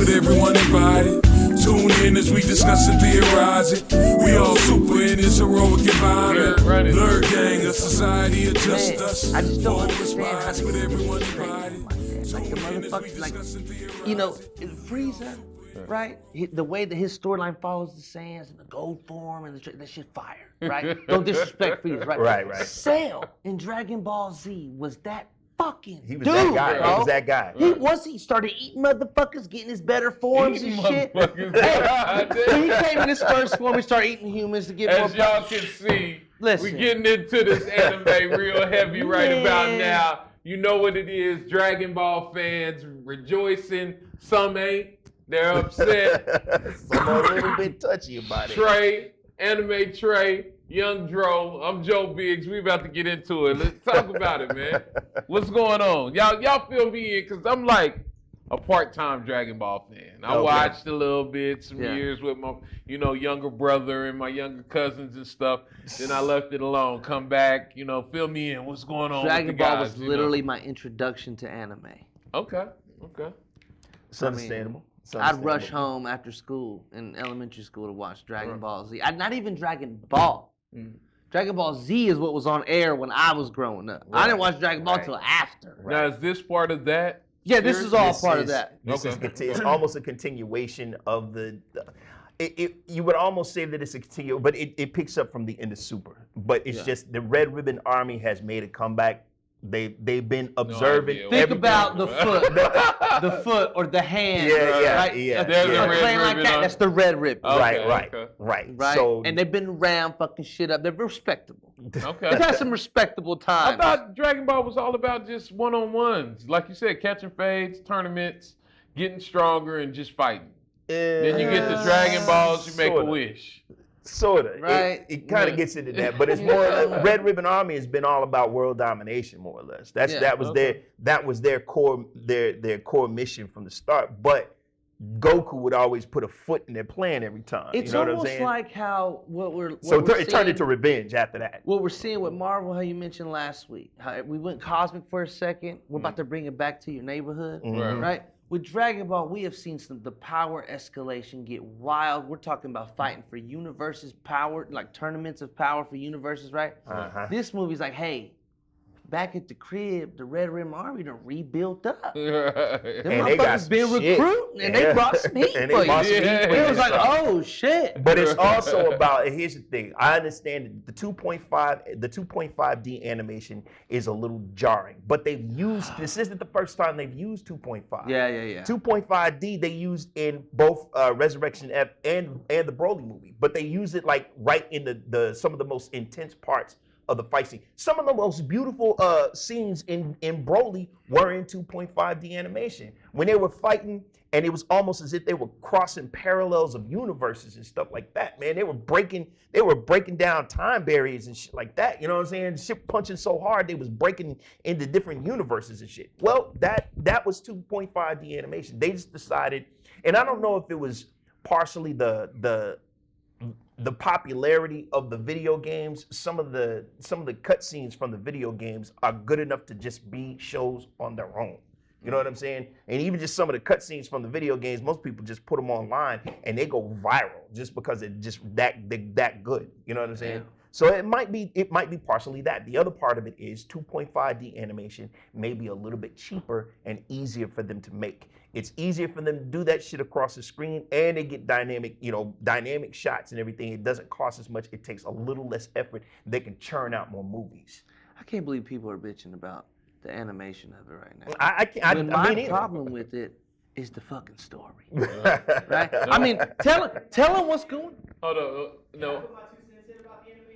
but everyone invited. Tune in as we discuss and theorize it. We all super in this heroic environment. Blerd gang, a society of just us. I just don't Full understand how response, but everyone invited. like the motherfuckers, like, you know, Frieza, right? The way that his storyline follows the Saiyans and the gold form and that shit fire, right? Don't disrespect Frieza, right? Right. Cell in Dragon Ball Z was that fucking He was dude, that guy. bro. He was that guy. He started eating motherfuckers, getting his better forms and shit. Hey, When he came in his first form, he started eating humans to get more. as y'all can see, Listen. we're getting into this anime real heavy right about now. You know what it is, Dragon Ball fans rejoicing. Some ain't. They're upset. Some are a little bit touchy about it. Trey, Anime Trey, Young Dro, I'm Joe Biggs. We about to get into it. Let's talk about it, man. What's going on? Y'all fill me in, because I'm like a part-time Dragon Ball fan. I watched a little bit, some years with my, younger brother and my younger cousins and stuff. Then I left it alone. Come back, fill me in. What's going on Dragon with the Ball guys, was literally my introduction to anime. Okay. It's understandable. I'd rush home after school in elementary school to watch Dragon Ball Z. Not even Dragon Ball. Dragon Ball Z is what was on air when I was growing up. I didn't watch Dragon Ball till after. Now, is this part of that? Yeah, this is all part of that. It's almost a continuation of you would almost say that it's a continuation, but it picks up from the end of Super. But it's just the Red Ribbon Army has made a comeback. They've been observing. Think about the foot, the foot or the hand. Right? Playing like that, that's the Red Ribbon. Right. So, and they've been around fucking shit up. They're respectable. Okay. They've had some respectable times. I thought Dragon Ball was all about just one-on-ones. Like you said, catching fades, tournaments, getting stronger, and just fighting. Then you get the Dragon Balls, you make a wish. Sort of. Right. It kind of gets into that, but it's more. Red Ribbon Army has been all about world domination, more or less. That was their core mission from the start. But Goku would always put a foot in their plan every time. It's you know what I'm almost saying? like how it turned into revenge after that. What we're seeing with Marvel, how you mentioned last week, how we went cosmic for a second. We're about to bring it back to your neighborhood, right? With Dragon Ball, we have seen the power escalation get wild. We're talking about fighting for universes, power, like tournaments of power for universes, right? This movie's like, hey, back at the crib, the Red Ribbon Army done rebuilt up. Them motherfuckers been recruiting, and they brought some heat for you. It was like, oh shit. But it's also about, here's the thing, I understand the 2.5D animation is a little jarring, but they've used, this isn't the first time they've used 2.5. Yeah. 2.5D they used in both Resurrection F and the Broly movie, but they use it like right in the some of the most intense parts of the fight scene. Some of the most beautiful scenes in Broly were in 2.5D animation. When they were fighting, and it was almost as if they were crossing parallels of universes and stuff like that, man. They were breaking down time barriers and shit like that. You know what I'm saying? Shit punching so hard, they was breaking into different universes and shit. Well, that was 2.5D animation. They just decided, and I don't know if it was partially the popularity of the video games. Some of the cutscenes from the video games are good enough to just be shows on their own. You know what I'm saying? And even just some of the cutscenes from the video games, most people just put them online and they go viral just because it's just that good. You know what I'm saying? Yeah. So it might be partially that. The other part of it is 2.5D animation may be a little bit cheaper and easier for them to make. It's easier for them to do that shit across the screen, and they get dynamic shots and everything. It doesn't cost as much. It takes a little less effort. They can churn out more movies. I can't believe people are bitching about the animation of it right now. My problem with it is the fucking story. Right? I mean, tell them what's going on. Hold on, no.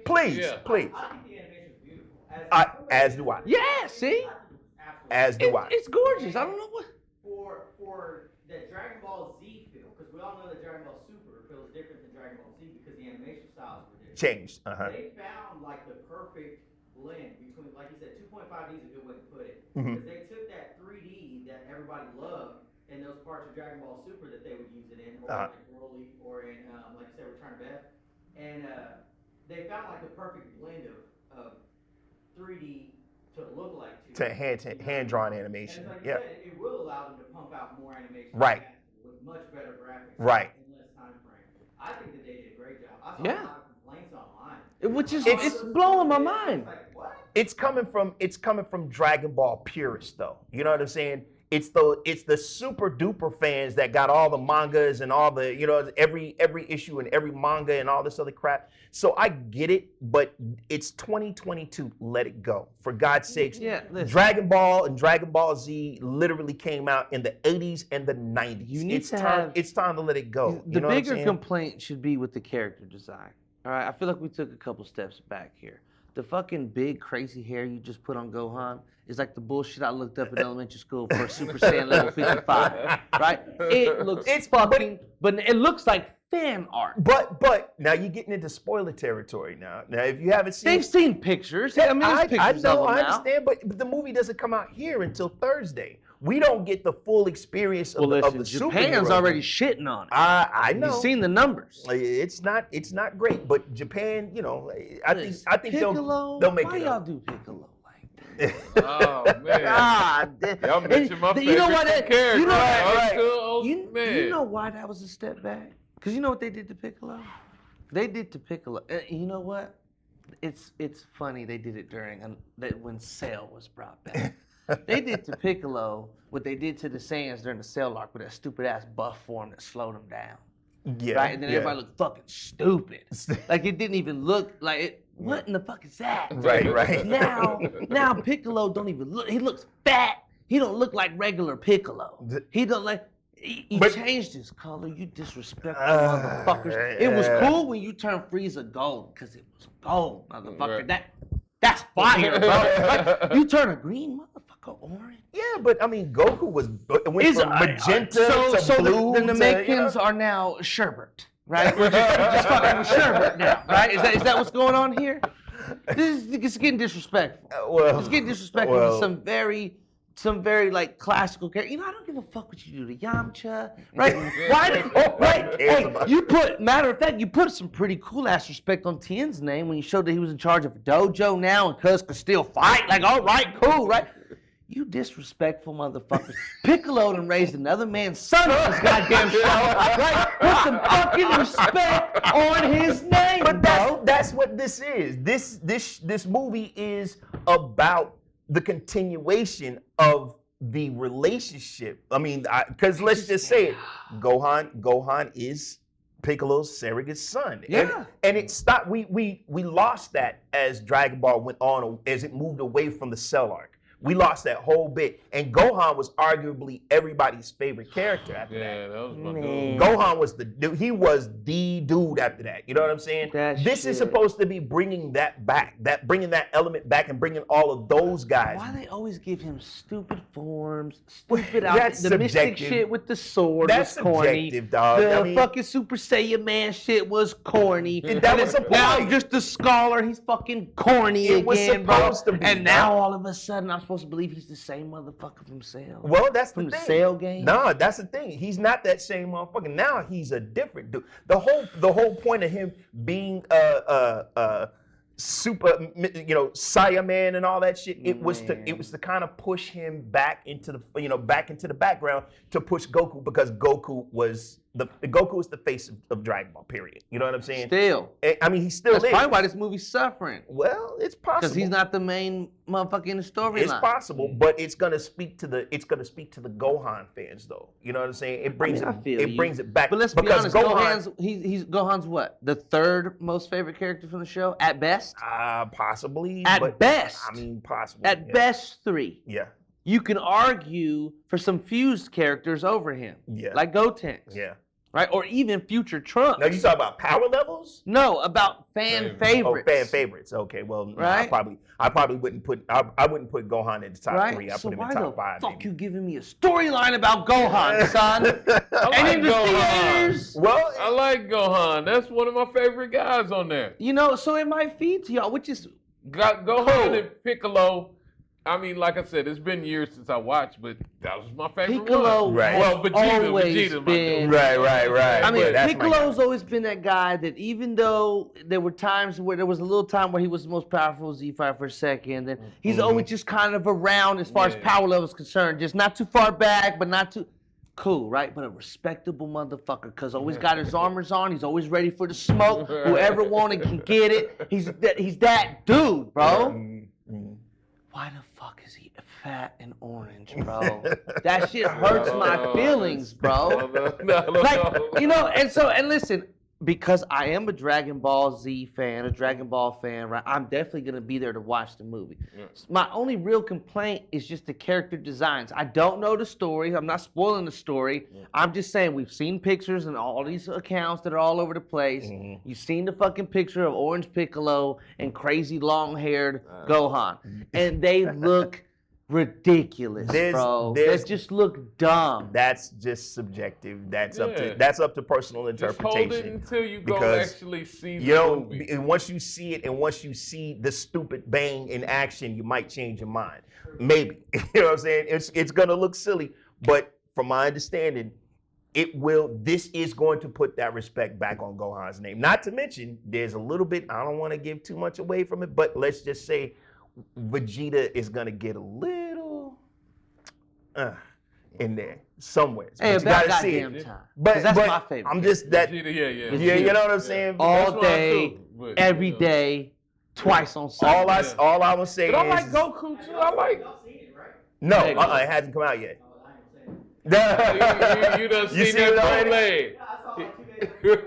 Please. I think the animation is beautiful. As do I. Yeah, see? As do I. It's gorgeous. I don't know what. For that Dragon Ball Z feel, because we all know that Dragon Ball Super feels different than Dragon Ball Z because the animation styles were different. Changed. They found like the perfect blend between, like you said, 2.5D is a good way to put it. Because they took that 3D that everybody loved in those parts of Dragon Ball Super that they would use it in, or like Broly, or in, like you said, Return of F. And they found like the perfect blend of 3D to look like hand-drawn animation. And like you said, it will allow them to pump out more animation. Right. With much Right. in less time frame. I think that they did a great job. I saw Yeah. a lot of complaints online. Which is it's blowing my mind. Like, what? It's coming from Dragon Ball purists though. You know what I'm saying? It's the super duper fans that got all the mangas and all the, you know, every issue and every manga and all this other crap. So I get it, but it's 2022. Let it go. For God's sakes. Yeah, listen. Dragon Ball and Dragon Ball Z literally came out in the 80s and the 90s. You need to time, have- it's time to let it go. The You know what I'm bigger saying? complaint should be with the character design. All right, I feel like we took a couple steps back here. The fucking big crazy hair you just put on Gohan is like the bullshit I looked up in elementary school for Super Saiyan level 55, right? It looks but it looks like fan art. But now you're getting into spoiler territory now. Now if you haven't seen, They've seen pictures. I mean, there's I pictures know, of them I now. understand, but the movie doesn't come out here until Thursday. We don't get the full experience of Well, the listen, superhero Japan's movie. already shitting on it. I know. You've seen the numbers. It's not great, but Japan, you know, I think Piccolo, they'll make why it y'all up. do Piccolo like that? Oh man. God, Y'all mentioned my favorite you know what? character. You know, Right. you know why that was a step back? Because you know what they did to Piccolo? They did to Piccolo. You know what? It's funny they did it during when Cell was brought back. They did to Piccolo what they did to the Saiyans during the Cell arc with that stupid ass buff form that slowed them down. Yeah, Right? And then yeah. everybody looked fucking stupid. Like it didn't even look like it. What in the fuck is that? Right. Now Piccolo don't even look. He looks fat. He don't look like regular Piccolo. He don't like. He But- changed his color. You disrespectful motherfuckers. It was cool when you turned Frieza gold because it was gold, motherfucker. Right. That's fire, bro. Like, you turn a green motherfucker orange. Yeah, but I mean, Goku went Is from magenta so to blue. the to, Namekians are now sherbet, right? We're just fucking with sherbet now, right? Is that what's going on here? It's getting disrespectful. well, It's getting disrespectful well, to some very like classical character. You know, I don't give a fuck what you do to Yamcha, right? Right? Hey, matter of fact, you put some pretty cool ass respect on Tien's name when you showed that he was in charge of a dojo now and Cuz could still fight. Like, all right, cool, right? You disrespectful motherfuckers. Piccolo done raised another man's son on this goddamn show, right? Put some fucking respect on his name, But bro. that's what this is. This movie is about the continuation of the relationship. I mean, because let's just say it, Gohan is Piccolo's surrogate son. Yeah. And it stopped. We lost that as Dragon Ball went on, as it moved away from the Cell arc. We lost that whole bit. And Gohan was arguably everybody's favorite character after Yeah, that. that was my Man. dude. Gohan was the dude after that. You know what I'm saying? That This shit. is supposed to be bringing that back, bringing that element back, and bringing all of those guys. Why they always give him stupid forms, stupid That's outfits, the mystic subjective. shit with the sword That's was corny. subjective, dog. The I mean- fucking Super Saiyan Man shit was corny. And that was the now point. I'm just a scholar, he's fucking corny It was again, bro. supposed to be, And bro. now all of a sudden I'm supposed to believe he's the same motherfucker from Cell. Well, that's From the the thing. Cell game? No, that's the thing. He's not that same motherfucker. Now he's a different dude. The whole point of him being super, you know, Saiyaman and all that shit. It was to kind of push him back into the background to push Goku, because Goku is the face of Dragon Ball. Period. You know what I'm saying? Still. I mean, he still That's is. probably why this movie's suffering. Well, it's possible. Because he's not the main motherfucker in the storyline. It's possible, but it's gonna speak to the Gohan fans, though. You know what I'm saying? It brings I feel you. brings it back. But let's be because honest, Gohan's what? The third most favorite character from the show? At best? Possibly. At but, best. I mean, possibly. At yeah. best, 3. Yeah. You can argue for some fused characters over him. Yeah. Like Gotenks. Yeah. Right? Or even future Trunks. Now you talk about power levels? No, about fan favorites. Oh, fan favorites. Okay, well, no, Right? I probably wouldn't put Gohan in the top Right? 3. I So put him why in the top 5. fuck maybe. you giving me a storyline about Gohan, son? And in the theaters? Well, I like Gohan. That's one of my favorite guys on there. You know, so it might feed to y'all, which is Gohan Cool. and Piccolo. I mean, like I said, it's been years since I watched, but that was my favorite Piccolo one. Right. has Well, always Vegeta, been. Right. I mean, But that's my Piccolo's guy. always been that guy that even though there were times where there was a little time where he was the most powerful Z5 for a second, then he's always just kind of around as far as Yeah. power level is concerned, just not too far back, but not too. cool, right? But a respectable motherfucker, because always got his armors on. He's always ready for the smoke. Whoever wanted can get it. He's that dude, bro. Why the fuck is he fat and orange, bro? That shit hurts my feelings, bro. No. And listen, because I am a Dragon Ball Z fan, a Dragon Ball fan, right? I'm definitely gonna be there to watch the movie. My only real complaint is just the character designs. I don't know the story. I'm not spoiling the story. I'm just saying we've seen pictures and all these accounts that are all over the place. You've seen the fucking picture of Orange Piccolo and crazy long-haired Gohan, and they look ridiculous, bro. They just look dumb. That's just subjective. That's up to personal interpretation. Just hold it until you go actually see the movie. And once you see it, and once you see the stupid Bang in action, you might change your mind. Maybe. You know what I'm saying? It's gonna look silly, but from my understanding, this is going to put that respect back on Gohan's name. Not to mention, there's a little bit, I don't want to give too much away from it, but let's just say Vegeta is gonna get a little in there somewhere. Hey, but you gotta see goddamn it. time. But that's my favorite. I'm just that. Vegeta, Yeah, you know what I'm saying? All day, every day, twice on Sunday. All I was saying But I is, like Goku too. I like. Y'all seen it, right? No, it hasn't come out yet. Oh, I ain't gonna say it. You done You seen seen it that already? leg. Yeah, I saw it like 2 days ago.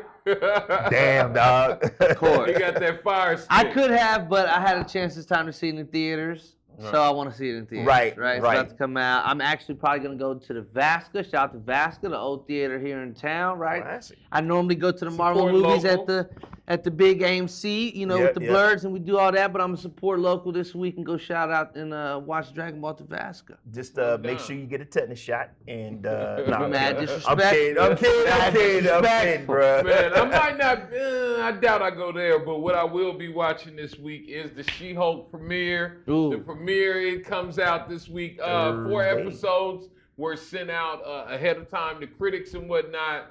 Damn, dog. course. You got that fire stick. I could have, but I had a chance this time to see it in the theaters. So I want to see it in theaters. Right. It's about to come out. I'm actually probably going to go to the Vasca. Shout out to Vasca, the old theater here in town, right? Classic. I normally go to the Marvel Support movies local. at the big AMC, with the Blerds, and we do all that, but I'm going to support local this week and go shout out and watch Dragon Ball to Vasca. Just make sure you get a tetanus shot and Mad disrespect. I'm kidding, bro. Man, I might not. I doubt I go there. But what I will be watching this week is the She-Hulk premiere. Ooh. The premiere, it comes out this week. 4 episodes were sent out ahead of time to critics and whatnot.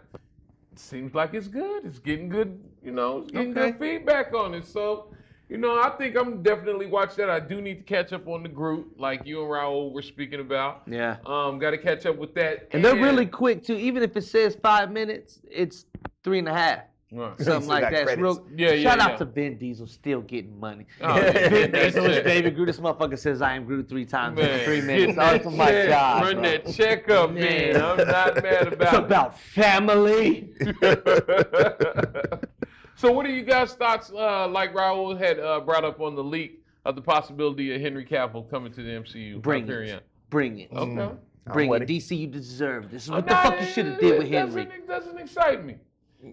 Seems like it's good. It's getting good. It's getting good feedback on it. So, I think I'm definitely watch that. I do need to catch up on the group, like you and Raul were speaking about. Yeah. Got to catch up with that. And they're really quick, too. Even if it says 5 minutes, it's 3.5. Right. Something like that. It's real. Yeah, Shout out to Vin Diesel, still getting money. Oh, yeah. Vin Diesel is Baby Groot. This motherfucker says I am Groot 3 times in 3 minutes. That Oh, my check, God. Run bro. that check up, man. I'm not mad It's about it. about family. So what are you guys' thoughts, like Raul had brought up on the leak of the possibility of Henry Cavill coming to the MCU? Bring Hyperion? it. Bring it. Okay. Bring with it. it. DC, you deserve this. What the fuck you should have did with Henry. It doesn't excite me.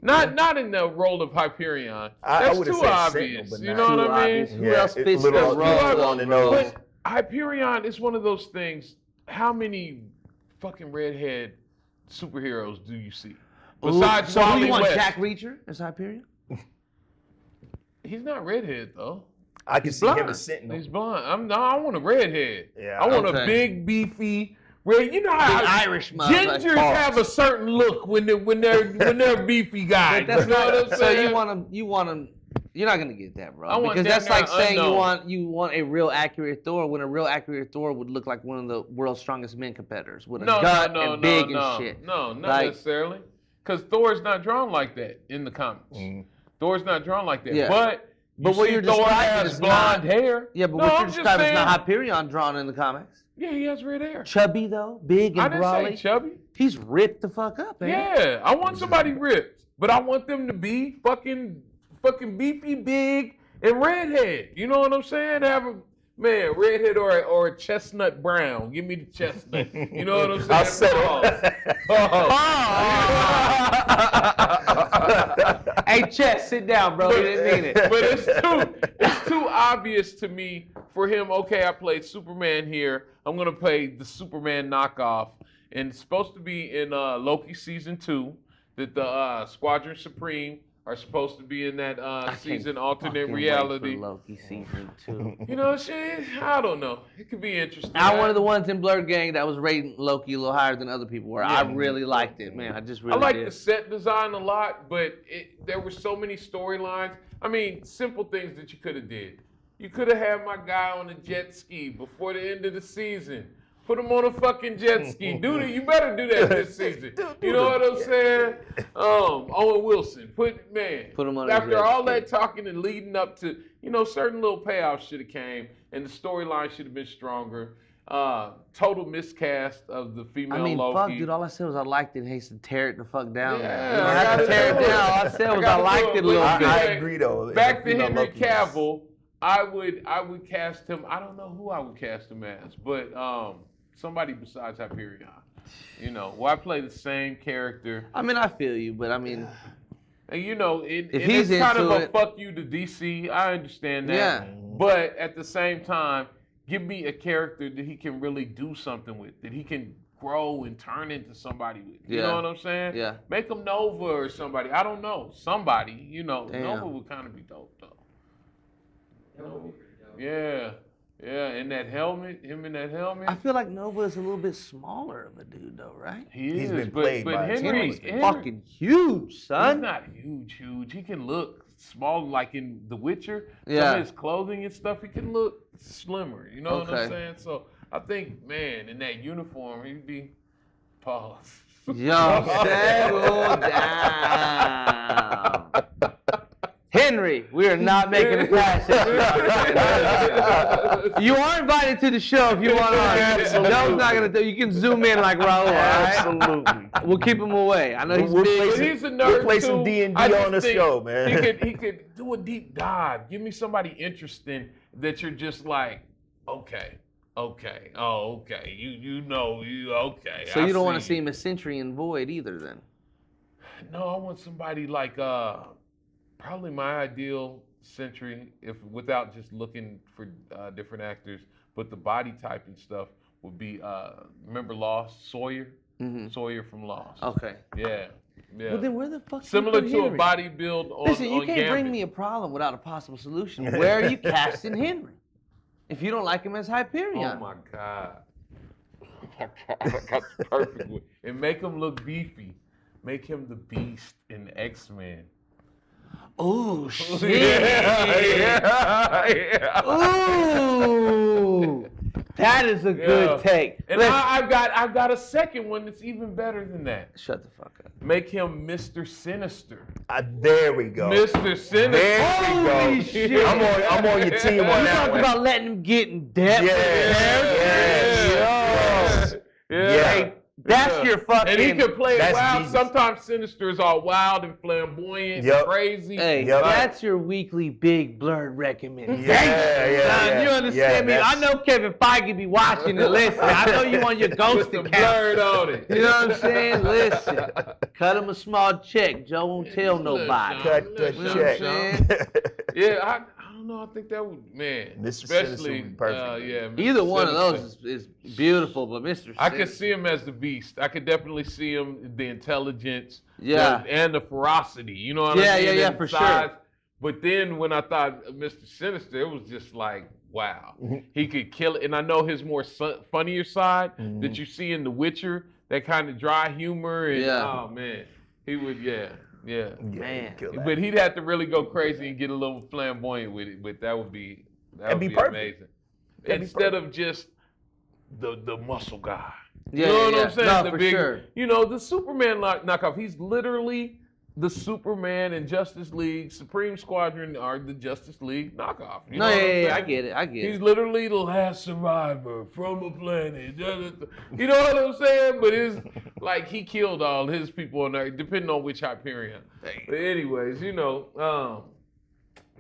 Not in the role of Hyperion. I That's would've too said obvious. Sentinel, but you not- know Too what I mean? obvious. Who else fits that little role? on the nose. But Hyperion is one of those things. How many fucking redhead superheroes do you see? Besides so who Wally you want, West. Jack Reacher as Hyperion? He's not redhead though. I can see him blind. as Sentinel. He's blonde. I want a redhead. Yeah, I want okay. a big, beefy red. You know how Big Irish motherfucker. gingers have a certain look when they're beefy guys. But that's you know what I'm so saying? you want him. You're not gonna get that, bro. I want Because that's damn like near saying unknown. you want a real accurate Thor when a real accurate Thor would look like one of the world's strongest men competitors with a gut and big and shit. No, not Like- necessarily. Because Thor's not drawn like that in the comics. Thor's not drawn like that. Yeah. But But you what see you're Thor describing has is blonde not- hair. Yeah, but No, what I'm you're just describing is saying- not Hyperion drawn in the comics. Yeah, he has red hair. Chubby though, big I and didn't brawly. say chubby. He's ripped the fuck up, man. Yeah, I want somebody ripped, but I want them to be fucking beefy, big, and redhead. You know what I'm saying? Have a redhead or a chestnut brown. Give me the chestnut. You know what I'm saying? I'll say Hey, Chess, sit down, bro. You didn't mean it. But it's too obvious to me for him. Okay, I played Superman here. I'm gonna play the Superman knockoff, and it's supposed to be in Loki season 2. That the Squadron Supreme are supposed to be in that season alternate Fucking reality. wait for Loki season 2. You know, shit. I don't know. It could be interesting. I'm one of the ones in Blerd Gang that was rating Loki a little higher than other people were. I really liked it, man. I just really I like did. the set design a lot, but there were so many storylines. I mean, simple things that you could have did. You could have had my guy on a jet ski before the end of the season. Put him on a fucking jet ski. You better do that this season. You know what I'm saying? Owen Wilson. Put him on after all that talking and leading up to, certain little payoffs should have came and the storyline should have been stronger. Total miscast of the female Loki. Fuck, dude, all I said was I liked it and hated to tear it the fuck down. Yeah, you don't have to tear it down. All I said was I liked it a little bit. I agree, though. Back to Henry Cavill, I would cast him. I don't know who I would cast him as, but somebody besides Hyperion. Why play the same character? I feel you, but And it's kind of a fuck you to DC. I understand that. Yeah. But at the same time, give me a character that he can really do something with, that he can grow and turn into somebody with. You know what I'm saying? Yeah. Make him Nova or somebody. I don't know. Somebody, Nova would kind of be dope, though. Yeah. Yeah, in that helmet, him in that helmet. I feel like Nova is a little bit smaller of a dude, though, right? He is, He's been played but by Henry's fucking huge, son. He's not huge. He can look small, like in The Witcher. Yeah. Some of his clothing and stuff, he can look slimmer. You know what I'm saying? So I think, man, in that uniform, he'd be pause. Yo, settle down. Henry, we are not making a pass at you. You are invited to the show if you want on. Joe's not gonna do. You can zoom in like Raul. All right? Absolutely. We'll keep him away. I know he's big. But he's a nerd We'll play too. some D&D on the show, man. He could do a deep dive. Give me somebody interesting that you're just like, okay. Okay. Oh, okay. Okay. So you don't want to see him as Sentry and Void either, then? No, I want somebody like probably my ideal Sentry, without just looking for different actors, but the body type and stuff would be remember Lost, Sawyer? Mm-hmm. Sawyer from Lost. Okay. Yeah. Well, then where the fuck similar you to Henry? a body build on Listen, you on can't Gambit. bring me a problem without a possible solution. Where are you casting Henry? If you don't like him as Hyperion. Oh my God. That's perfect. And make him look beefy. Make him the Beast in X-Men. Oh shit! Yeah. Ooh, that is a good take. And I've got a second one that's even better than that. Shut the fuck up. Make him Mr. Sinister. There we go. Mr. Sinister. There we go. Holy shit. I'm on your team on You that talk one. about letting him get in depth. Yes. Hey, that's your fucking. And he can play it That's wild. Jesus. Sometimes Sinister is all wild and flamboyant and crazy. Hey, Yep. that's your weekly big Blerd recommendation. Yeah. You understand me? I know Kevin Feige be watching and listening. I know you on your ghost With the account. Blerd on it. You know what I'm saying? Listen, cut him a small check. Joe won't tell nobody. Cut the You know what I'm saying? check. Yeah, I don't know. I think that would, man. Mr. Sinister Especially, would be perfect. Mr. Either one of Sinister. those is beautiful, but Mr. I could Sinister- see him as the Beast. I could definitely see him the intelligence, Yeah. and the ferocity. You know what I mean? Yeah, And for size. sure. But then when I thought of Mr. Sinister, it was just like, wow, he could kill it. And I know his more funnier side that you see in The Witcher, that kind of dry humor. And, oh man, he would, yeah. Man. But he'd have to really go crazy and get a little flamboyant with it. But that would be perfect. amazing. Instead of just the muscle guy. You know what I'm saying? No, the for big, sure. the Superman knockoff. He's literally the Superman in Justice League, Supreme Squadron, or the Justice League knockoff. You know what I'm saying? I get it. He's literally the last survivor from a planet. You know what I'm saying? But it's like he killed all his people on Earth, depending on which Hyperion. But anyways,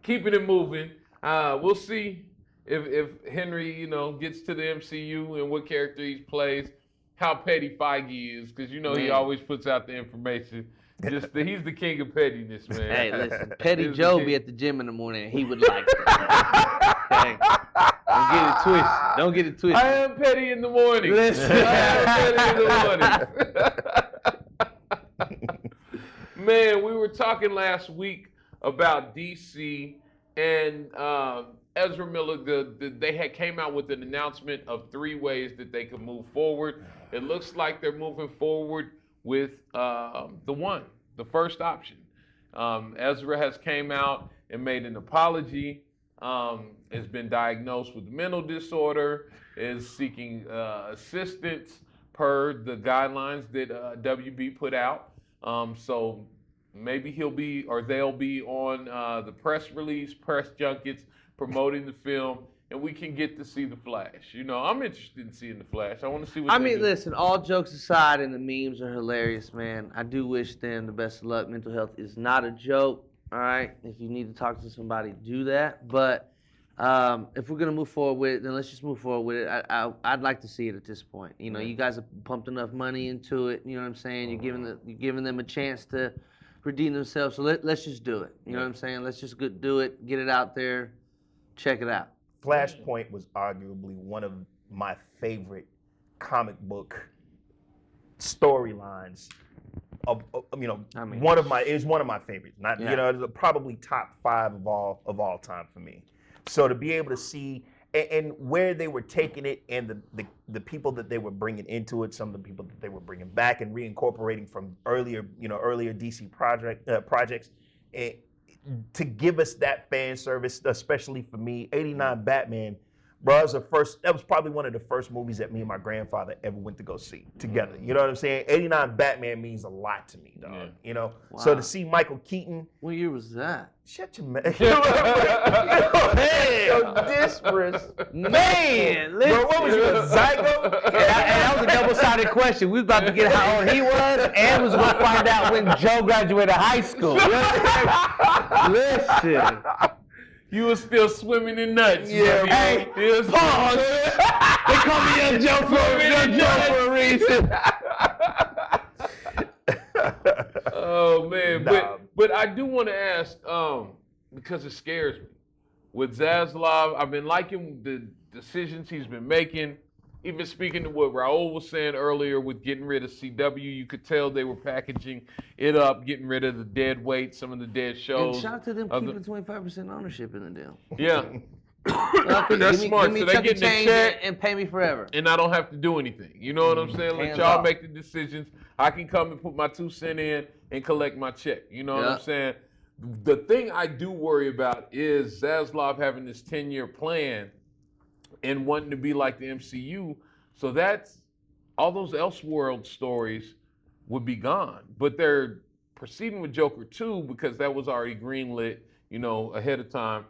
keeping it moving. We'll see if Henry, gets to the MCU and what character he plays, how petty Feige is, because he always puts out the information. He's the king of pettiness, man. Hey, listen, Petty Joe be at the gym in the morning, and he would like that. Okay? Don't get it twisted. I am petty in the morning. Listen. I am petty in the morning. Man, we were talking last week about DC and Ezra Miller. They came out with an announcement of 3 ways that they could move forward. It looks like they're moving forward with the first option. Ezra has came out and made an apology has been diagnosed with mental disorder, is seeking assistance per the guidelines that WB put out. So maybe he'll be, or they'll be on the press release, press junkets, promoting the film, and we can get to see the Flash. You know, I'm interested in seeing the Flash. I want to see what they do. Listen, all jokes aside, and the memes are hilarious, man. I do wish them the best of luck. Mental health is not a joke, all right? If you need to talk to somebody, do that. But if we're going to move forward with it, then let's just move forward with it. I'd like to see it at this point. You know, you guys have pumped enough money into it. You know what I'm saying? You're giving them a chance to redeem themselves. So let's just do it. You know what I'm saying? Let's just do it, get it out there, check it out. Flashpoint was arguably one of my favorite comic book storylines. One of my favorites. Not probably top 5 of all time for me. So to be able to see and where they were taking it, and the people that they were bringing into it, some of the people that they were bringing back and reincorporating from earlier DC projects, to give us that fan service, especially for me, '89 Batman, bro, that was probably one of the first movies that me and my grandfather ever went to go see together. You know what I'm saying? '89 Batman means a lot to me, dog. Yeah. You know? Wow. So to see Michael Keaton. What year was that? Shut your mouth. Man, listen. Bro, what was you, a zygo? And that was a double-sided question. We was about to get how old he was, and was going to find out when Joe graduated high school. Listen. You were still swimming in nuts. Yeah, hey, pause. They call me Young Joe for a reason. Oh, man. But I do want to ask, because it scares me. With Zaslav, I've been liking the decisions he's been making. Even speaking to what Raul was saying earlier with getting rid of CW, you could tell they were packaging it up, getting rid of the dead weight, some of the dead shows. And shout out to them keeping 25% ownership in the deal. Yeah. That's smart. So they get the check and pay me forever. And I don't have to do anything. You know what I'm saying? Let y'all make the decisions. I can come and put my 2 cents in and collect my check. You know what I'm saying? The thing I do worry about is Zaslav having this 10-year plan and wanting to be like the MCU, so that's all those Elseworld stories would be gone. But they're proceeding with Joker 2 because that was already greenlit, ahead of time.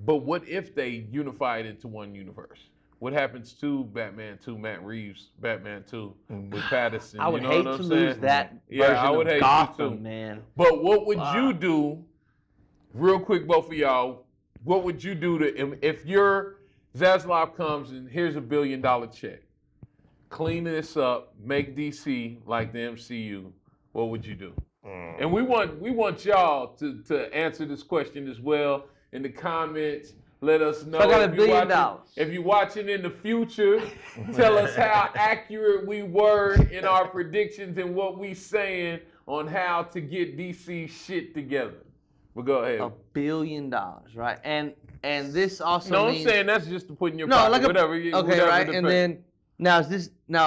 But what if they unify it into one universe? What happens to Batman 2, Matt Reeves, Batman 2 with Pattinson? I would hate to lose that version of Gotham, man. But what would you do, real quick, both of y'all, what would you do if you're Zaslav comes and here's $1 billion check. Clean this up, make DC like the MCU. What would you do? And we want y'all to answer this question as well in the comments. Let us know. So I got $1 billion. If you're watching in the future, tell us how accurate we were in our predictions and what we saying on how to get DC shit together. But go ahead. $1 billion, right? And this also means... I'm saying that's just to put in your pocket, whatever. Okay, whatever right? And then, now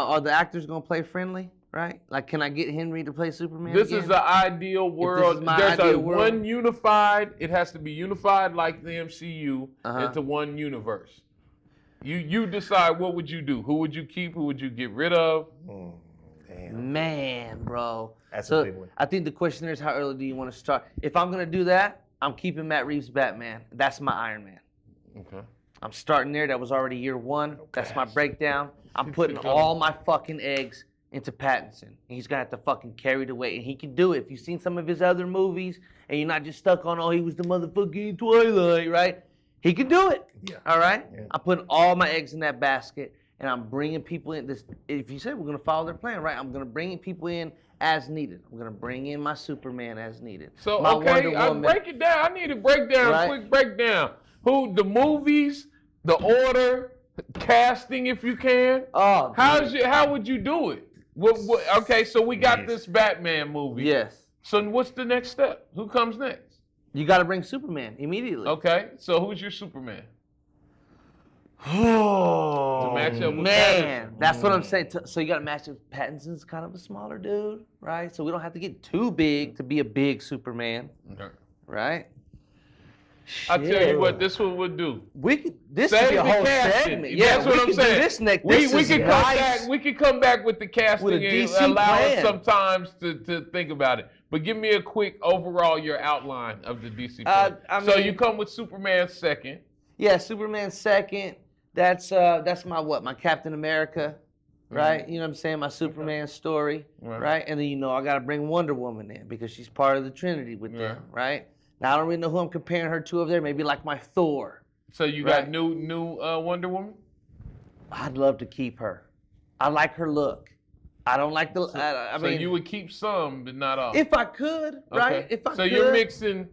are the actors going to play friendly, right? Like, can I get Henry to play Superman This again? is the ideal world. One unified, it has to be unified like the MCU into one universe. You decide what would you do. Who would you keep? Who would you get rid of? Man, bro. That's a big one. I think the question there is, how early do you want to start? If I'm going to do that, I'm keeping Matt Reeves' Batman. That's my Iron Man. Okay. I'm starting there. That was already year 1. Okay. That's my breakdown. I'm putting all my fucking eggs into Pattinson. And he's going to have to fucking carry the weight. And he can do it. If you've seen some of his other movies and you're not just stuck on, he was the motherfucking Twilight, right? He can do it. Yeah. All right? Yeah. I'm putting all my eggs in that basket. And I'm bringing people in. If you said we're going to follow their plan, right? I'm going to bring people in as needed. I'm going to bring in my Superman as needed. So, okay, break it down. I need a breakdown, right? Quick breakdown. The movies, the order, casting if you can. Oh, how would you do it? Okay, so we got this Batman movie. Yes. So what's the next step? Who comes next? You got to bring Superman immediately. Okay, so who's your Superman? Oh, man, that's what I'm saying. So you got to match with Pattinson's kind of a smaller dude, right? So we don't have to get too big to be a big Superman, right? I tell you what, this one would do. This could be a whole segment. Yeah, that's what I'm saying. This next. We can come back. We can come back with the casting and allow us sometimes to think about it. But give me a quick overall your outline of the DC plan. So you come with Superman second. Yeah, Superman second. That's my Captain America, right? You know what I'm saying? My Superman story, right? And then I got to bring Wonder Woman in because she's part of the Trinity with them, right? Now I don't really know who I'm comparing her to over there. Maybe like my Thor. So you got new Wonder Woman? I'd love to keep her. I like her look. I don't like the. I mean, you would keep some, but not all. If I could, right? If I could. So you're mixing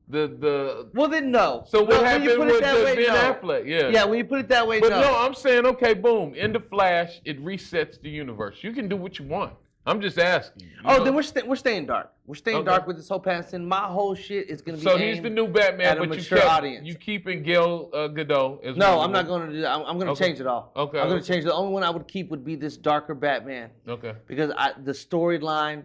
the. Well then no. So what happened with Ben Affleck? Yeah. Yeah, when you put it that way, but no, I'm saying okay, boom, in the Flash, it resets the universe. You can do what you want. I'm just asking. Then we're staying dark. We're staying dark with this whole passing. My whole shit is gonna be. So he's the new Batman, but audience. You keeping Gal Gadot as No, I'm not going to do that. I'm going to change it all. Okay. I'm going to change it. The only one I would keep would be this darker Batman. Okay. Because the storyline,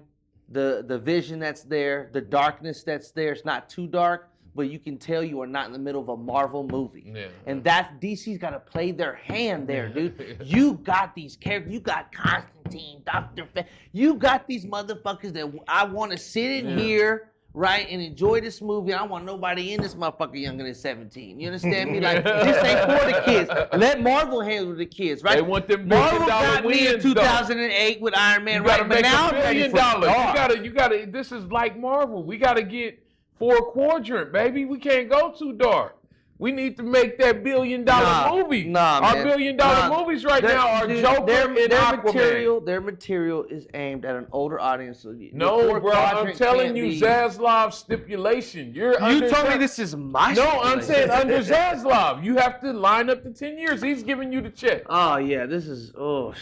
the vision that's there, the darkness that's there, it's not too dark, but you can tell you are not in the middle of a Marvel movie. Yeah. And DC's got to play their hand there, dude. You got these characters. You got Constantine, Dr. You got these motherfuckers that I want to sit in here, right, and enjoy this movie. I don't want nobody in this motherfucker younger than 17. You understand me? Like, this ain't for the kids. Let Marvel handle the kids, right? They want them Marvel got me in 2008 with Iron Man, right? But now $1 billion. You gotta. This is like Marvel. We gotta get 4 quadrant, baby. We can't go too dark. We need to make that $1 billion movie. Our $1 billion movies right now are Joker and Aquaman. Their material is aimed at an older audience. No, bro, I'm telling you, Zaslav's stipulation. You told me this is my No, I'm saying under Zaslav. You have to line up the 10 years. He's giving you the check. Oh, yeah, this is,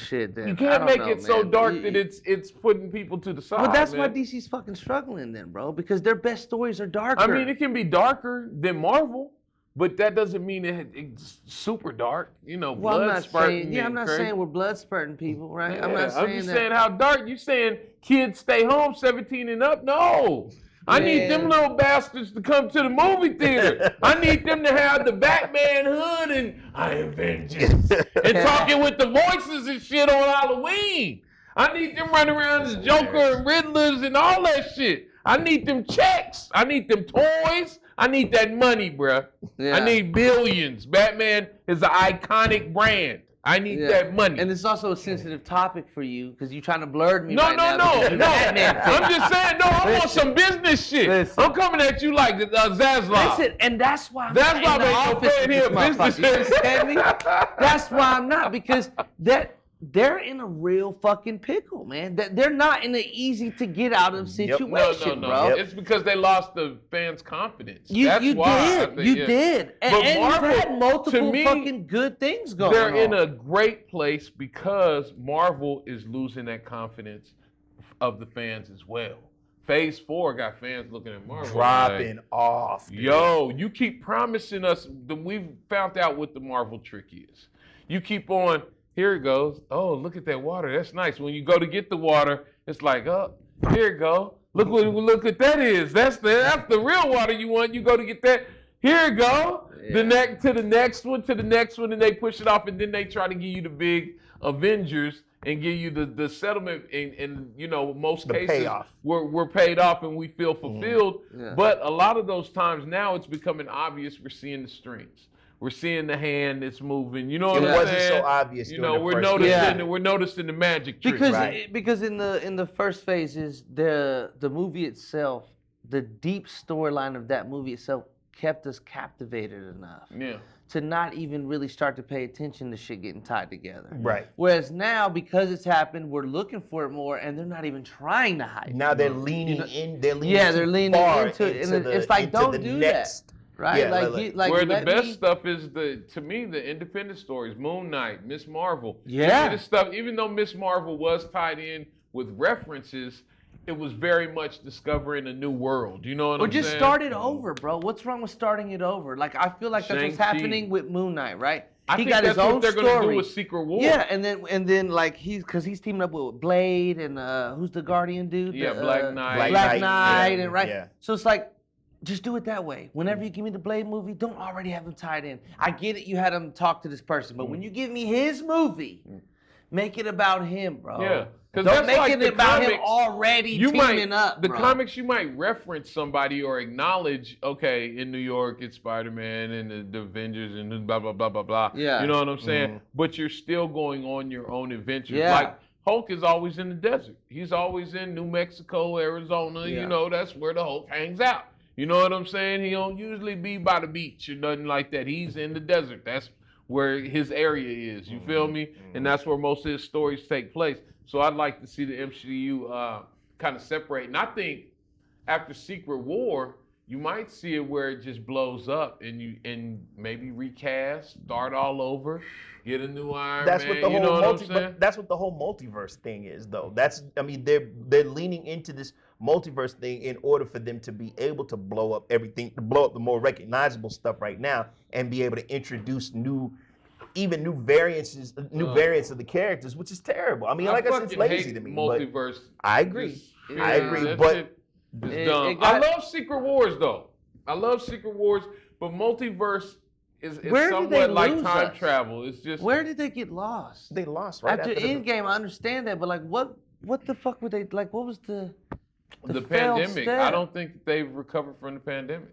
shit, then. You can't make it so dark that it's putting people to the side, But that's why DC's fucking struggling then, bro, because their best stories are darker. I mean, it can be darker than Marvel. But that doesn't mean it's super dark, blood spurting. I'm not saying we're blood spurting people, right? Yeah, I'm just saying how dark. You saying kids stay home 17 and up? No. I need them little bastards to come to the movie theater. I need them to have the Batman hood and I am vengeance and talking with the voices and shit on Halloween. I need them running around as Joker and Riddlers and all that shit. I need them checks. I need them toys. I need that money, bruh. Yeah. I need billions. Batman is an iconic brand. I need that money. And it's also a sensitive topic for you because you're trying to blur me No. I'm just saying, I want some business shit. Listen. I'm coming at you like Zaslav. Listen, and that's why I'm not in the office with this motherfucker. You understand me? That's why I'm not, because they're in a real fucking pickle, man. They're not in an easy to get out of situation, bro. It's because they lost the fans' confidence. You did. And Marvel, you've had multiple fucking good things going on. They're in a great place because Marvel is losing that confidence of the fans as well. Phase 4 got fans looking at Marvel. Dropping off. Dude. Yo, you keep promising us. We've found out what the Marvel trick is. You keep on. Here it goes. Oh, look at that water. That's nice. When you go to get the water, it's like, oh, here it go. Look what that is. That's the real water you want. You go to get that. Here it go. Yeah. To the next one, and they push it off, and then they try to give you the big Avengers and give you the settlement, and most cases payoff. We're paid off and we feel fulfilled. Yeah. But a lot of those times now it's becoming obvious we're seeing the strings. We're seeing the hand that's moving. You know what I'm saying? It wasn't so obvious. We're noticing the magic trick. Because in the first phases, the movie itself, the deep storyline of that movie itself kept us captivated enough to not even really start to pay attention to shit getting tied together. Right. Whereas now, because it's happened, we're looking for it more, and they're not even trying to hide. Now they're leaning in. They're leaning into it, and it's like, don't do that. Right, where the best stuff is to me the independent stories, Moon Knight, Miss Marvel. Yeah, this stuff. Even though Miss Marvel was tied in with references, it was very much discovering a new world. You know what I'm saying? Or just start it over, bro. What's wrong with starting it over? Like I feel like that's what's happening with Moon Knight, right? I think got his own what they're story. Gonna do with Secret War. Yeah, and then like he's teaming up with Blade and who's the Guardian dude? Yeah, Black Knight. Black Knight, and right. Yeah. So it's like. just do it that way. Whenever you give me the Blade movie, don't already have him tied in. I get it, you had him talk to this person, but when you give me his movie, make it about him, bro. Yeah. Don't That's make like it the about him comics, already you teaming might, up, The bro. comics, you might reference somebody or acknowledge, okay, in New York, it's Spider-Man and the Avengers and blah, blah, blah, blah, blah. Yeah. You know what I'm saying? But you're still going on your own adventures. Yeah. Like, Hulk is always in the desert. He's always in New Mexico, Arizona. Yeah. You know, that's where the Hulk hangs out. You know what I'm saying? He don't usually be by the beach or nothing like that. He's in the desert. That's where his area is. You feel me? And that's where most of his stories take place. So I'd like to see the MCU kind of separate. And I think after Secret War, you might see it where it just blows up and maybe recast, start all over, get a new Iron That's Man. what the You know whole what I'm saying? that's what the whole multiverse thing is, though. They're leaning into this multiverse thing in order for them to be able to blow up everything, to blow up the more recognizable stuff right now, and be able to introduce new variants of the characters, which is terrible. I mean, like I said, it's fucking lazy hate to me. multiverse. But I agree. I agree. That But shit is It dumb. got- I love Secret Wars though. I love Secret Wars, but multiverse is Where did they somewhat like lose time us? travel. It's just Where did they get lost? they lost right After after the Endgame, I understand that, but like, what the fuck were they like? What was the the failed pandemic. step? I don't think that they've recovered from the pandemic.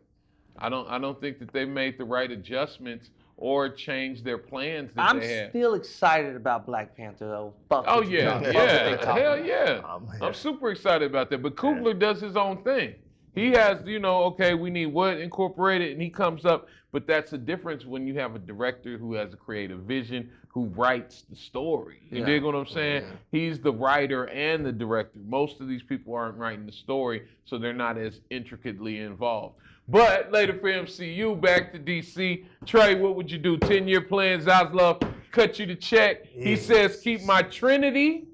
I don't think that they made the right adjustments or changed their plans that I'm they had. still excited about Black Panther though. Fuck Oh what you yeah, talking about. Fuck what they yeah, talking hell about. yeah. I'm super excited about that. But Coogler does his own thing. He has, okay, we need what incorporated, and he comes up. But that's the difference when you have a director who has a creative vision, who writes the story. You Yeah. dig what I'm saying? He's the writer and the director. Most of these people aren't writing the story, so they're not as intricately involved. But later for MCU, back to DC. Trey, what would you do? 10-year plans, Zaslav, cut you the check. He says, keep my Trinity.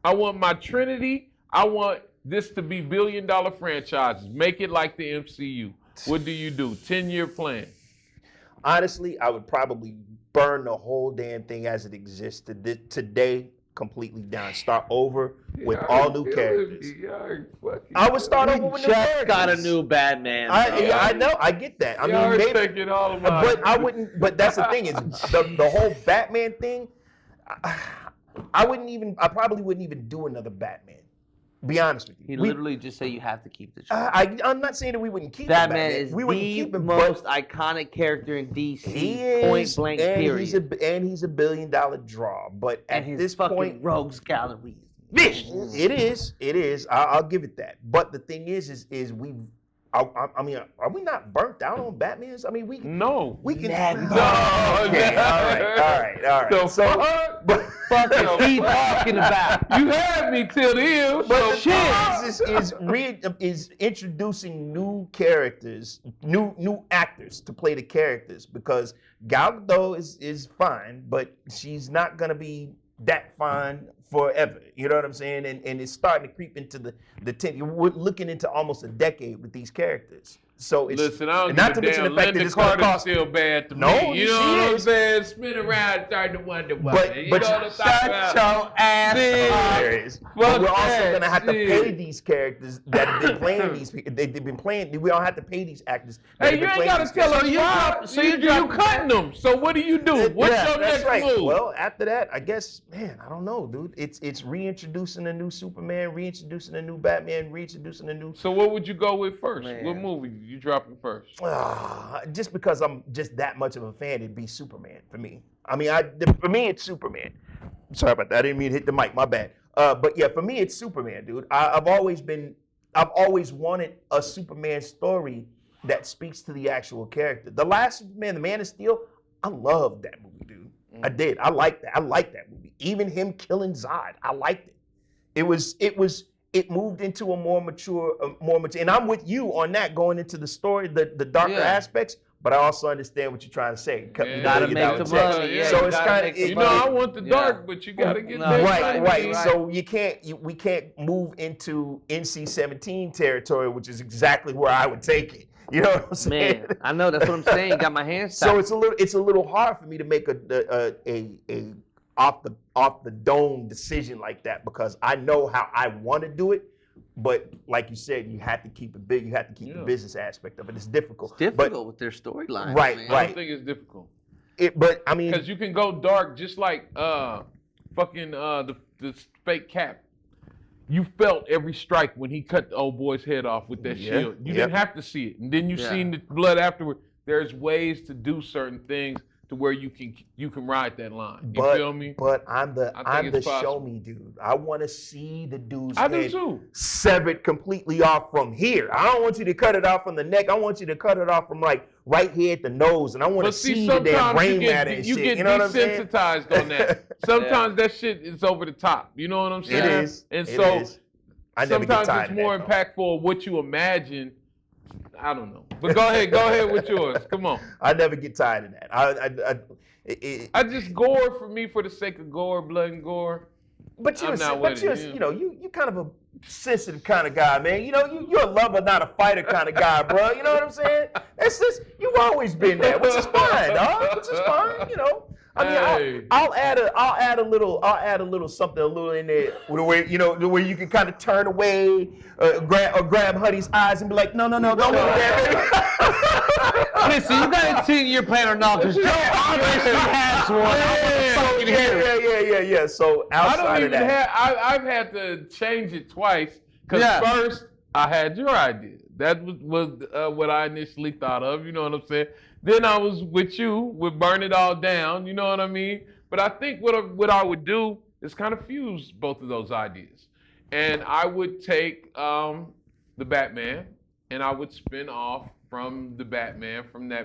I want my Trinity. I want this to be billion-dollar franchises. Make it like the MCU. What do you do? 10-year plan. Honestly, I would probably burn the whole damn thing as it exists today completely down. Start over with all new characters. I would start over with new characters. Just got a new Batman. I know, I get that. I mean, maybe, taking all of my. but I wouldn't. But that's the thing is the whole Batman thing. I probably wouldn't even do another Batman. Be honest with you. He literally just said you have to keep the show. I'm not saying that we wouldn't keep Batman the is we wouldn't the keep him, most iconic character in DC. he is, Point blank. and Period. he's a $1 billion draw. But and at his this fucking point, rogues gallery. Vicious. it is. I'll give it that. But the thing is we. I mean, are we not burnt out on Batmans? I mean, we can. No. We can. No. Okay. All right. The So, fuck? but Fuck is he talking about? You had me till the end. But So the thing is introducing new characters, new actors to play the characters, because Gal Gadot is fine, but she's not gonna be that fine forever. You know what I'm saying? And it's starting to creep into the 10. We're looking into almost a decade with these characters. So it's listen, I don't not give to a mention damn. the fact that Linda it's going to Carter's cost. still bad to No, me. You she know what I'm is. saying? Spin around, starting to wonder why. But You know what I'm talking about? your ass There is. But we're also that going to have to shit. pay these characters that have been playing these. They've been playing. We don't have to pay these actors. that Hey, have you been ain't playing got to these tell us characters. why. so You you cutting them. So what do you do? What's your That's next right. move? Well, after that, I guess, man, I don't know, dude. It's reintroducing a new Superman, reintroducing a new Batman, reintroducing a new. So what would you go with first? Man. What movie you dropping first? Just because I'm just that much of a fan, it'd be Superman for me. I mean, for me, it's Superman. Sorry about that. I didn't mean to hit the mic. My bad. But yeah, for me, it's Superman, dude. I've always wanted a Superman story that speaks to the actual character. The last Superman, the Man of Steel, I loved that movie, dude. I did. I liked that. I liked that movie. Even him killing Zod, I liked it. It moved into a more mature, and I'm with you on that, going into the story, the darker aspects. But I also understand what you're trying to say. Yeah. You gotta make the money. Yeah, So you it's gotta kind make of the You money. know, I want the dark, but you got to get No, that right. right. So we can't move into NC-17 territory, which is exactly where I would take it. You know what I'm saying? Man, I know that's what I'm saying. Got my hands tied. So it's a little hard for me to make a off the dome decision like that, because I know how I want to do it, But like you said, you have to keep it big. You have to keep the business aspect of it. It's difficult. It's difficult with their storyline. Right, man. I don't think it's difficult. But I mean, because you can go dark just like the fake Cap. You felt every strike when he cut the old boy's head off with that shield. You didn't have to see it, and then you seen the blood afterward. There's ways to do certain things to where you can ride that line. You feel me? But I'm the show me dude. I want to see the dude's head severed completely off from here. I don't want you to cut it off from the neck. I want you to cut it off from like right here at the nose, and I want to see the damn brain matter and shit. You know what I'm saying? Desensitized on that. Sometimes that shit is over the top. You know what I'm saying? It is. And it so is. I never get sometimes tired it's more of that, impactful of what you imagine. I don't know. But go ahead with yours. Come on. I never get tired of that. I just gore for me for the sake of gore, blood and gore. But you're you kind of a sensitive kind of guy, man. You know, you're a lover, not a fighter kind of guy, bro. You know what I'm saying? That's just you've always been that, which is fine, dog. Which is fine, you know. I mean, I'll add a little something in there where you can kind of turn away, grab Honey's eyes and be like, no, don't look at me. Listen, you got a 10-year plan or not? Because Joe obviously has one. Yeah. So outside of that, I've had to change it twice. Because first I had your idea. That was what I initially thought of. You know what I'm saying? Then I was with you with Burn It All Down, you know what I mean? But I think what I would do is kind of fuse both of those ideas. And I would take the Batman, and I would spin off from that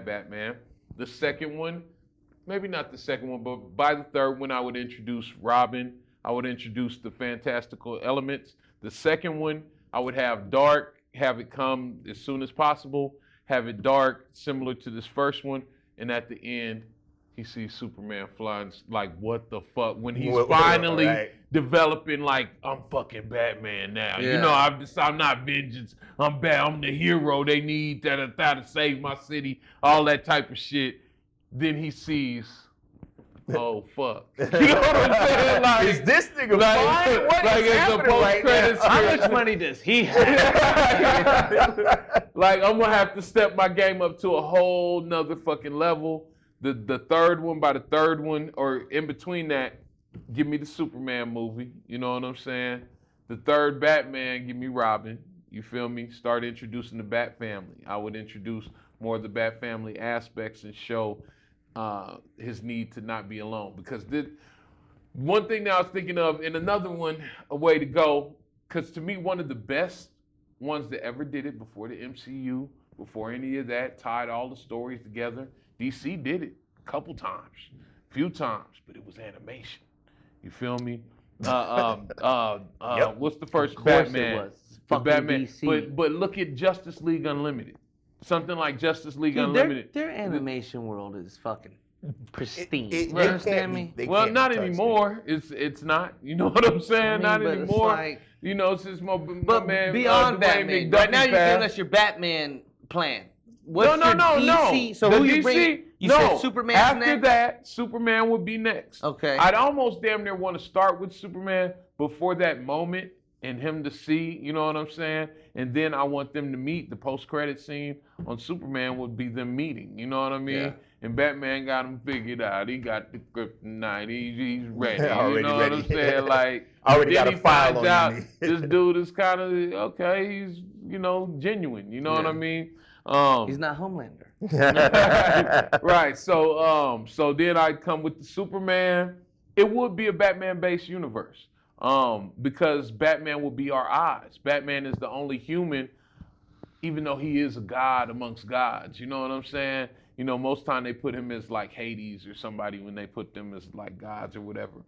Batman. The second one, maybe not the second one, but by the third one, I would introduce Robin. I would introduce the fantastical elements. The second one, I would have dark, have it come as soon as possible. Have it dark, similar to this first one, and at the end, he sees Superman flying. Like, what the fuck? When he's finally developing, like, I'm fucking Batman now. Yeah. You know, I'm not vengeance. I'm the hero they need to save my city. All that type of shit. Then he sees, oh fuck. You know what I'm saying? Like, is this nigga fine? What is happening right now? How much money does he have? Like, I'm gonna have to step my game up to a whole nother fucking level. The third one, by the third one, or in between that, give me the Superman movie. You know what I'm saying? The third Batman, give me Robin. You feel me? Start introducing the Bat family. I would introduce more of the Bat family aspects and show his need to not be alone. Because one thing that I was thinking of, and another one, a way to go, because to me, one of the best ones that ever did it before the MCU, before any of that, tied all the stories together. DC did it a couple times, few times, but it was animation. You feel me? What's the first Batman? It was. The Batman. DC. But look at Justice League Unlimited. Something like Justice League Unlimited. Their animation world is fucking pristine. You understand me? Well, not anymore. It's not. You know what I'm saying? Not anymore. Like, you know, it's just more. But man, beyond Batman, right now you're giving us your Batman plan. What's no. DC? So who you bring? You said Superman after next? that, Superman would be next. Okay. I'd almost damn near want to start with Superman before that moment and him to see, you know what I'm saying? And then I want them to meet. The post-credit scene on Superman would be them meeting, you know what I mean? Yeah. And Batman got him figured out. He got the kryptonite. He's ready. You know what I'm saying? Like, already got a file finds on out you. This dude is kind of, okay, he's, genuine. You know what I mean? He's not Homelander. Right. So then I'd come with the Superman. It would be a Batman-based universe. Because Batman will be our eyes. Batman is the only human, even though he is a god amongst gods. You know what I'm saying? Most time they put him as like Hades or somebody when they put them as like gods or whatever.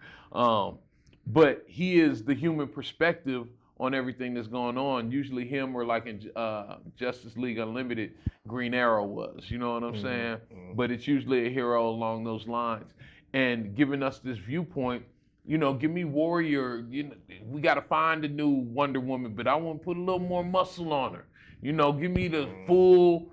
But he is the human perspective on everything that's going on. Usually him or like in Justice League Unlimited, Green Arrow was. You know what I'm saying? Mm-hmm. But it's usually a hero along those lines. And giving us this viewpoint, give me Warrior. We got to find a new Wonder Woman, but I want to put a little more muscle on her. Give me the full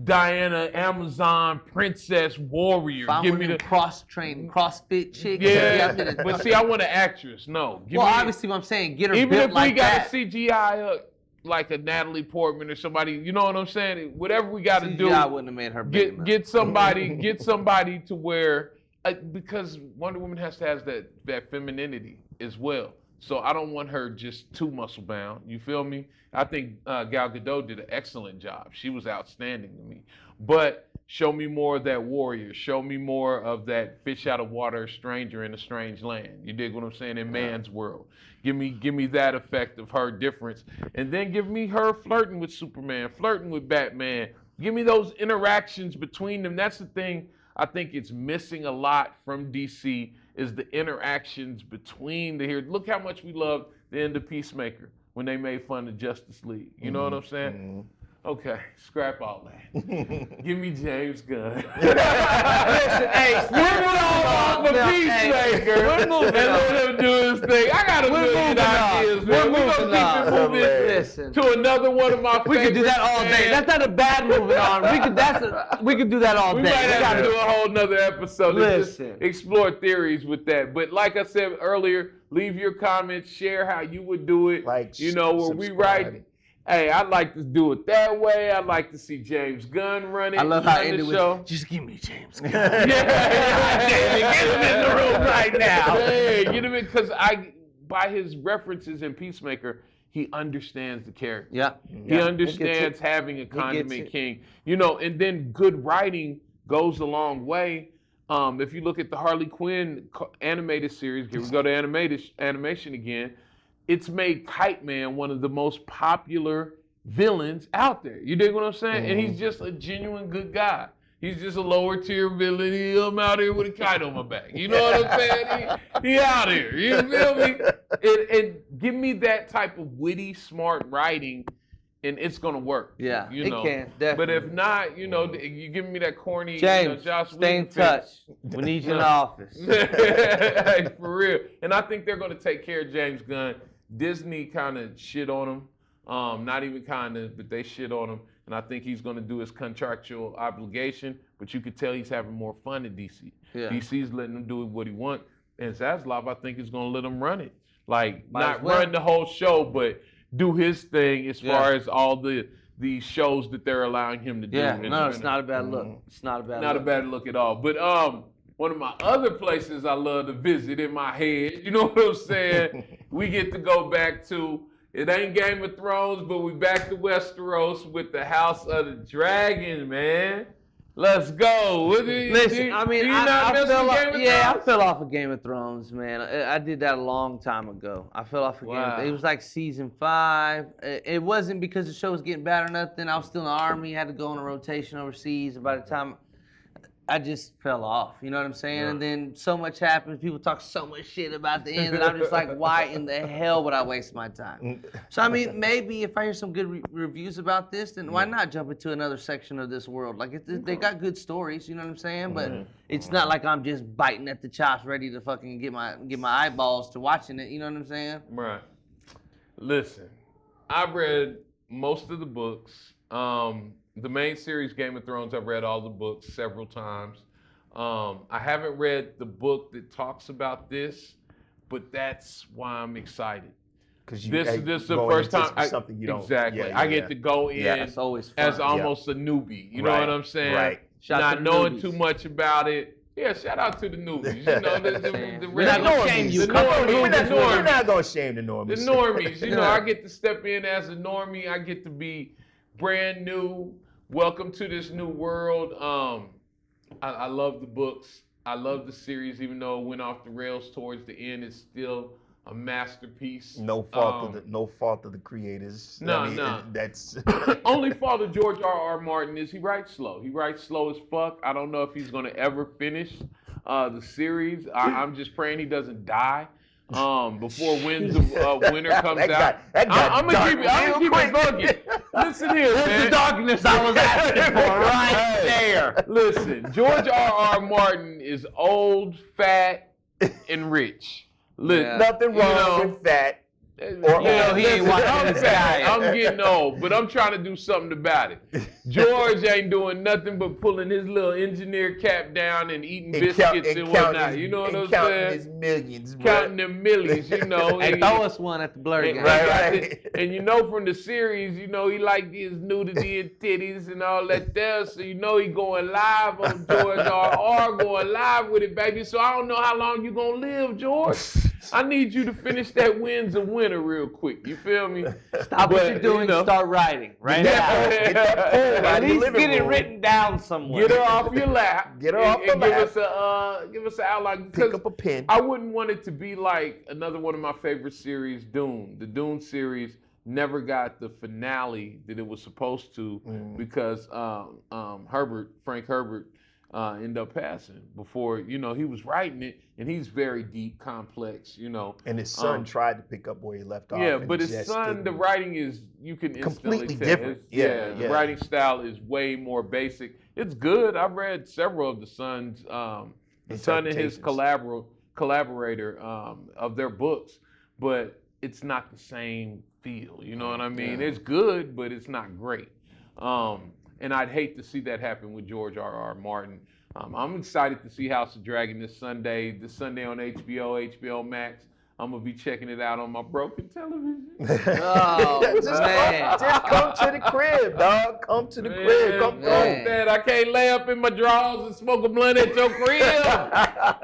Diana, Amazon, princess, warrior. Give me the cross-trained, CrossFit chick. Yeah, but see, I want an actress. No. Obviously what I'm saying, get her even built if like we got that. a CGI like a Natalie Portman or somebody, you know what I'm saying? Whatever we got to do. I wouldn't have made her big enough. Get somebody to where, because Wonder Woman has to have that femininity as well. So I don't want her just too muscle bound. You feel me? I think Gal Gadot did an excellent job. She was outstanding to me. But show me more of that warrior. Show me more of that fish out of water stranger in a strange land. You dig what I'm saying? In man's world. Give me that effect of her difference. And then give me her flirting with Superman, flirting with Batman. Give me those interactions between them. That's the thing I think it's missing a lot from DC is the interactions between the heroes. Look how much we loved the end of Peacemaker when they made fun of Justice League. You know what I'm saying? Mm-hmm. Okay, scrap all that. Give me James Gunn. Listen, hey, we're off of Peacemaker and let him do his thing. I got a million ideas, man. We're gonna keep it moving to another one of my favorites. We could do that all day. That's not a bad moving on. We could do that all day. We might have to do a whole nother episode to just explore theories with that. But like I said earlier, leave your comments, share how you would do it. Like, you know, where we write. Hey, I'd like to do it that way. I'd like to see James Gunn run it. I love how it ended with, just give me James Gunn. Get him in the room right now. Hey, get him in, because by his references in Peacemaker, he understands the character. Yeah. He understands having a condiment king. You know, and then good writing goes a long way. If you look at the Harley Quinn animated series, here we go to animation again. It's made Kite Man one of the most popular villains out there. You dig what I'm saying? Mm-hmm. And he's just a genuine good guy. He's just a lower tier villain. I'm out here with a kite on my back. You know what I'm saying? He out here. You feel me? And give me that type of witty, smart writing, and it's gonna work. Yeah, you know? It can, definitely. But if not, you know, you give me that corny, James, Josh stay in touch. We need you in the office. Hey, for real. And I think they're gonna take care of James Gunn. Disney kind of shit on him, not even kind of, but they shit on him, and I think he's going to do his contractual obligation, but you could tell he's having more fun at DC. Yeah. DC's letting him do what he wants, and Zaslav, I think, is going to let him run it. Like, not run the whole show, but do his thing as far as all the shows that they're allowing him to do. Yeah, no, it's not a bad look. It's not a bad look. Not a bad look at all. But one of my other places I love to visit in my head, you know what I'm saying? We get to go back to, it ain't Game of Thrones, but we back to Westeros with the House of the Dragon, man. Let's go. Listen, I mean, I fell off of Game of Thrones, man. I did that a long time ago. I fell off of Game of Thrones. It was like season 5. It wasn't because the show was getting bad or nothing. I was still in the army, had to go on a rotation overseas, and by the time I just fell off, you know what I'm saying? Yeah. And then so much happens, people talk so much shit about the end, and I'm just like, why in the hell would I waste my time? So, I mean, maybe if I hear some good reviews about this, then why not jump into another section of this world? Like, they got good stories, you know what I'm saying? But it's not like I'm just biting at the chops, ready to fucking get my eyeballs to watching it, you know what I'm saying? Right. Listen, I've read most of the books. The main series, Game of Thrones, I've read all the books several times. I haven't read the book that talks about this, but that's why I'm excited. Because this is the first time something you don't. Exactly. I get to go in it's always fun. As almost a newbie. You know what I'm saying? Right. Not knowing too much about it. Yeah, shout out to the newbies. You know, we're not going to shame you. We're not going to shame the normies. The normies. You know, I get to step in as a normie. I get to be brand new. Welcome to this new world. I love the books. I love the series, even though it went off the rails towards the end. It's still a masterpiece. No fault of the creators. No. That's only fault of George R.R. Martin is he writes slow. He writes slow as fuck. I don't know if he's gonna ever finish the series. I'm just praying he doesn't die. Before Winds of Winter comes out. I'm gonna keep it bugging. Listen here, man. There's the darkness I was asking for right there. Listen, George R.R. Martin is old, fat, and rich. Nothing wrong with fat. he ain't watching this guy. I'm getting old, but I'm trying to do something about it. George ain't doing nothing but pulling his little engineer cap down and eating biscuits and whatnot. You know what I'm saying? Counting his millions, counting them millies, you know. And throw us one at the Blerd game. Right. And you know from the series, you know, he like his nudity and titties and all that there. So you know he going live on George R.R. going live with it, baby. So I don't know how long you gonna live, George. I need you to finish that Winds of Winter real quick. You feel me? Stop what you're doing and start writing right now. Get that poll At least get it written down somewhere. Get her off your lap. Get her off the lap. Give us an outline. Pick up a pen. I wouldn't want it to be like another one of my favorite series, Dune. The Dune series never got the finale that it was supposed to because Frank Herbert, ended up passing before, you know, he was writing it, and he's very deep, complex, you know. And his son tried to pick up where he left off. Yeah, but his son, the writing is, you can instantly completely tell. different. The writing style is way more basic. It's good. I've read several of the son's, the son and his collaborator of their books, but it's not the same feel. You know what I mean? It's good, but it's not great. And I'd hate to see that happen with George R.R. Martin. I'm excited to see House of Dragon this Sunday on HBO Max. I'm going to be checking it out on my broken television. Just come to the crib, dog. Come to the crib. Come through. That I can't lay up in my drawers and smoke a blunt at your crib.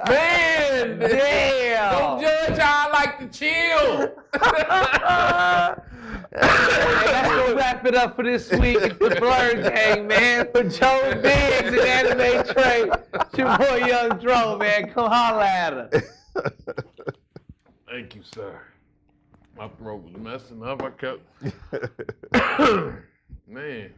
Man, damn. Don't judge how I like to chill. Let's go wrap it up for this week. It's the Blerd Gang, man. For Joe Biggs and Anime Trey. It's your boy Young Dro, man. Come holla at him. Thank you, sir. My throat was messing up. I kept... Man.